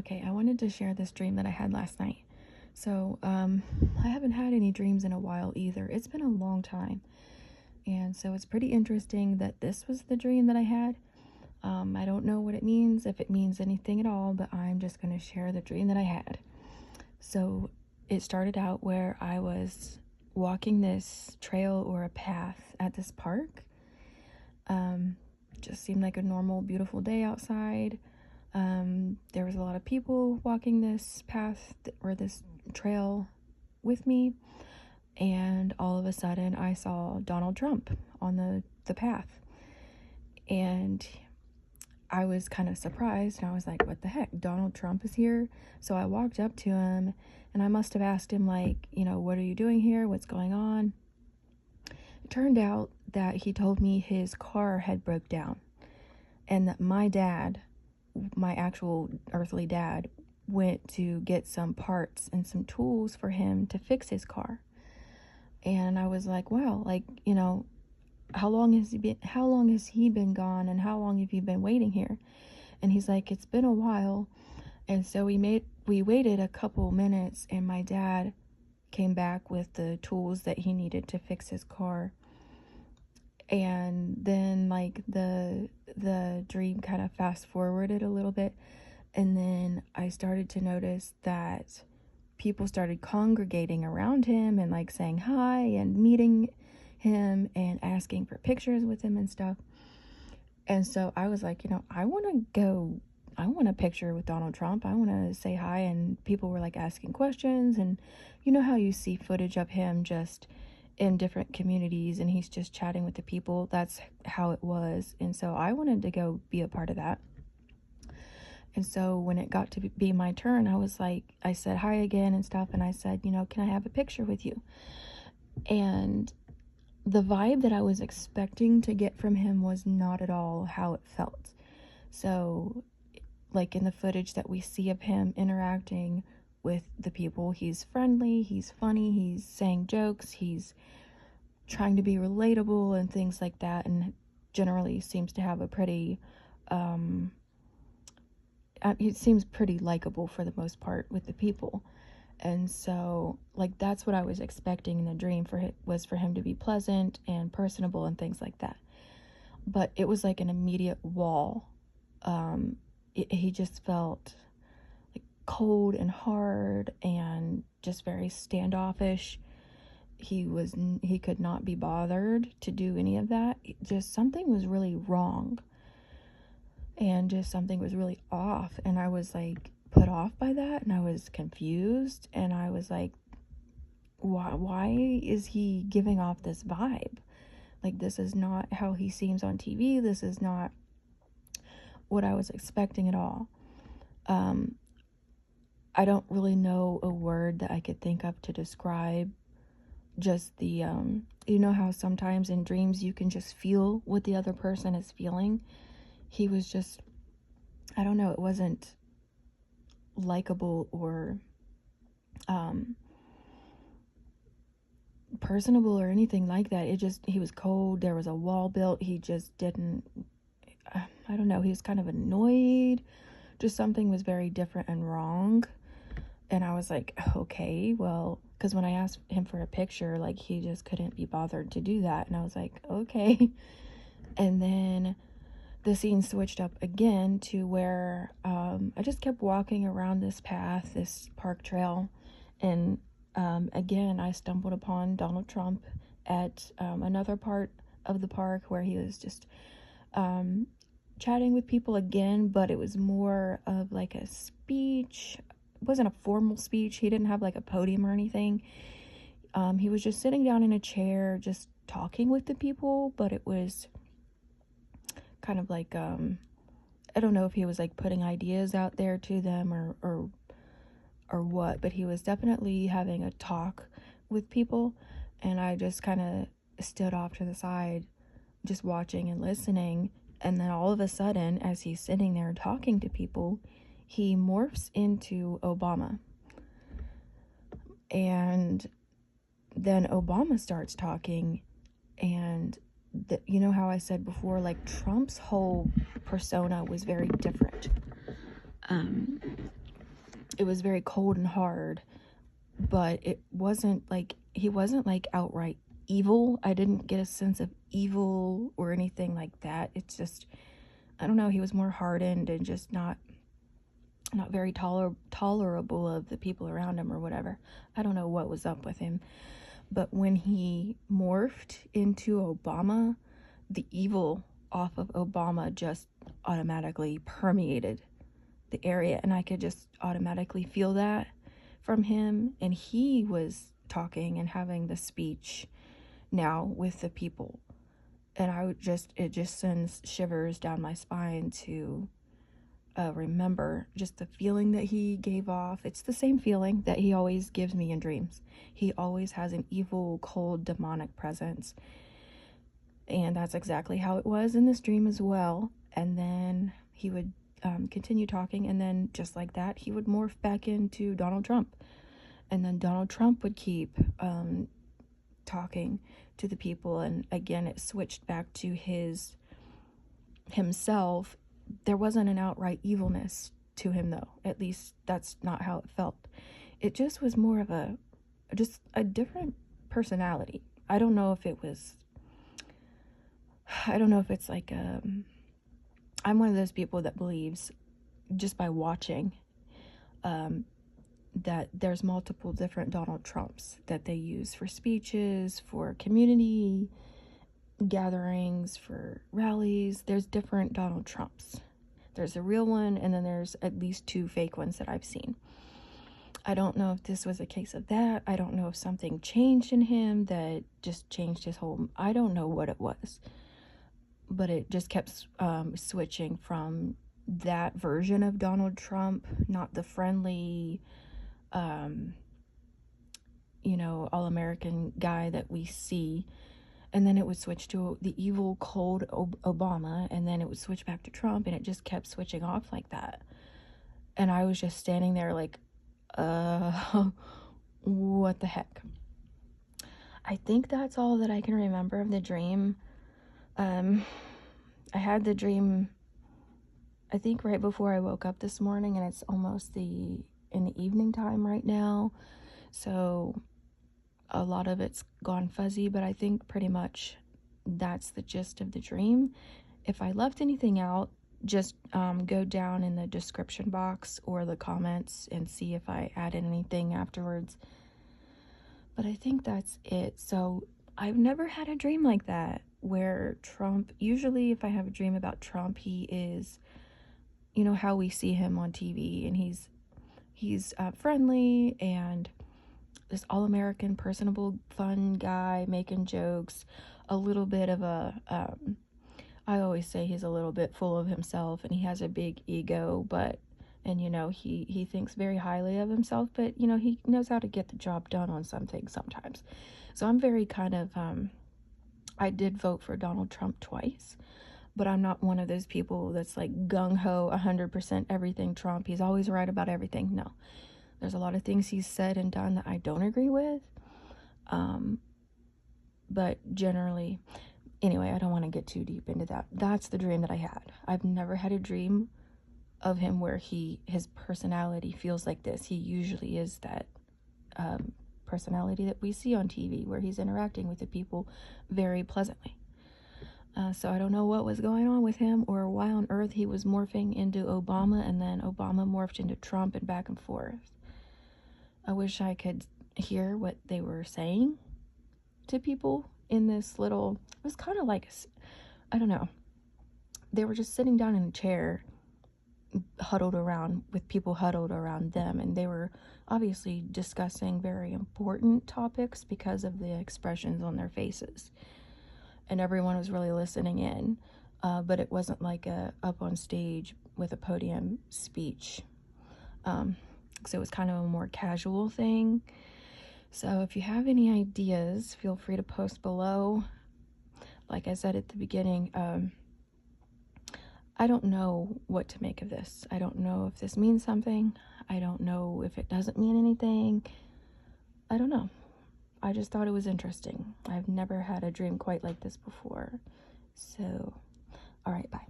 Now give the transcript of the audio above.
Okay, I wanted to share this dream that I had last night. So, I haven't had any dreams in a while either. It's been a long time. And so it's pretty interesting that this was the dream that I had. I don't know what it means, if it means anything at all, but I'm just going to share the dream that I had. So, it started out where I was walking this trail or a path at this park. Just seemed like a normal, beautiful day outside. There was a lot of people walking this path or this trail with me, and all of a sudden I saw Donald Trump on the path, and I was kind of surprised, and I was like, what the heck, Donald Trump is here? So I walked up to him, and I must have asked him, like, what are you doing here? What's going on? It turned out that he told me his car had broke down, and that my dad, my actual earthly dad, went to get some parts and some tools for him to fix his car. And I was like, wow, like, how long has he been gone, and how long have you been waiting here? And he's like, it's been a while. And so we waited a couple minutes, and my dad came back with the tools that he needed to fix his car. And then, like, the dream kind of fast forwarded a little bit, and then I started to notice that people started congregating around him and, like, saying hi and meeting him and asking for pictures with him and stuff. And so I was like, I want a picture with Donald Trump. I want to say hi. And people were, like, asking questions, and you know how you see footage of him just in different communities and he's just chatting with the people. That's how it was. And so I wanted to go be a part of that. And so when it got to be my turn, I was like, I said hi again and stuff, and I said, can I have a picture with you? And the vibe that I was expecting to get from him was not at all how it felt. So, like, in the footage that we see of him interacting with the people, he's friendly, he's funny, he's saying jokes, he's trying to be relatable and things like that, and generally seems to have a pretty he seems pretty likable for the most part with the people. And so, like, that's what I was expecting in the dream was for him to be pleasant and personable and things like that. But it was like an immediate wall. He just felt like cold and hard and just very standoffish. He could not be bothered to do any of that. Just something was really wrong, and just something was really off, and I was, like, put off by that, and I was confused, and I was like, why is he giving off this vibe? Like, this is not how he seems on TV. This is not what I was expecting at all. I don't really know a word that I could think of to describe just the, how sometimes in dreams you can just feel what the other person is feeling. He was just, I don't know, it wasn't likable or personable or anything like that. He was cold. There was a wall built. He just didn't, I don't know, he was kind of annoyed. Just something was very different and wrong. And I was like, okay, well, because when I asked him for a picture, like, he just couldn't be bothered to do that. And I was like, okay. And then the scene switched up again to where I just kept walking around this path, this park trail, and again I stumbled upon Donald Trump at another part of the park where he was just chatting with people again, but it was more of like a speech. It wasn't a formal speech. He didn't have like a podium or anything. He was just sitting down in a chair just talking with the people, but it was kind of like I don't know if he was like putting ideas out there to them or what, but he was definitely having a talk with people. And I just kind of stood off to the side just watching and listening, and then all of a sudden, as he's sitting there talking to people, he morphs into Obama. And then Obama starts talking, and you know how I said before, like, Trump's whole persona was very different. it was very cold and hard, but it wasn't like, he wasn't like outright evil. I didn't get a sense of evil or anything like that. It's just, I don't know, he was more hardened and just not very tolerable of the people around him or whatever. I don't know what was up with him. But when he morphed into Obama, the evil off of Obama just automatically permeated the area, and I could just automatically feel that from him. And he was talking and having the speech now with the people, and it just sends shivers down my spine to remember just the feeling that he gave off. It's the same feeling that he always gives me in dreams. He always has an evil, cold, demonic presence. And that's exactly how it was in this dream as well. And then he would continue talking, and then just like that, he would morph back into Donald Trump. And then Donald Trump would keep talking to the people, and again, it switched back to himself. There wasn't an outright evilness to him, though. At least that's not how it felt. It just was more of a different personality. I don't know if it's like I'm one of those people that believes just by watching that there's multiple different Donald Trumps that they use for speeches, for community gatherings, for rallies. There's different Donald Trumps. There's a real one, and then there's at least 2 fake ones that I've seen. I don't know if this was a case of that. I don't know if something changed in him that just changed his whole, I don't know what it was, but it just kept switching from that version of Donald Trump, not the friendly all-American guy that we see, and then it would switch to the evil, cold Obama, and then it would switch back to Trump, and it just kept switching off like that. And I was just standing there like, what the heck? I think that's all that I can remember of the dream. I had the dream, I think, right before I woke up this morning, and it's almost in the evening time right now, so a lot of it's gone fuzzy, but I think pretty much that's the gist of the dream. If I left anything out, just go down in the description box or the comments and see if I added anything afterwards. But I think that's it. So I've never had a dream like that where Trump, usually if I have a dream about Trump, he is, how we see him on TV, and he's friendly and this all-American, personable, fun guy making jokes, a little bit of a, I always say he's a little bit full of himself, and he has a big ego, and he thinks very highly of himself, but he knows how to get the job done on some things sometimes. So I'm very kind of, I did vote for Donald Trump twice, but I'm not one of those people that's like gung-ho 100% everything Trump. He's always right about everything. No. There's a lot of things he's said and done that I don't agree with. But generally, anyway, I don't want to get too deep into that. That's the dream that I had. I've never had a dream of him where his personality feels like this. He usually is that personality that we see on TV, where he's interacting with the people very pleasantly. So I don't know what was going on with him, or why on earth he was morphing into Obama, and then Obama morphed into Trump, and back and forth. I wish I could hear what they were saying to people in this little, it was kind of like, I don't know, they were just sitting down in a chair, huddled around, with people huddled around them, and they were obviously discussing very important topics because of the expressions on their faces, and everyone was really listening in, but it wasn't like a up on stage with a podium speech. So it was kind of a more casual thing. So if you have any ideas, feel free to post below. Like I said at the beginning, I don't know what to make of this. I don't know if this means something. I don't know if it doesn't mean anything. I don't know. I just thought it was interesting. I've never had a dream quite like this before. So, all right, bye.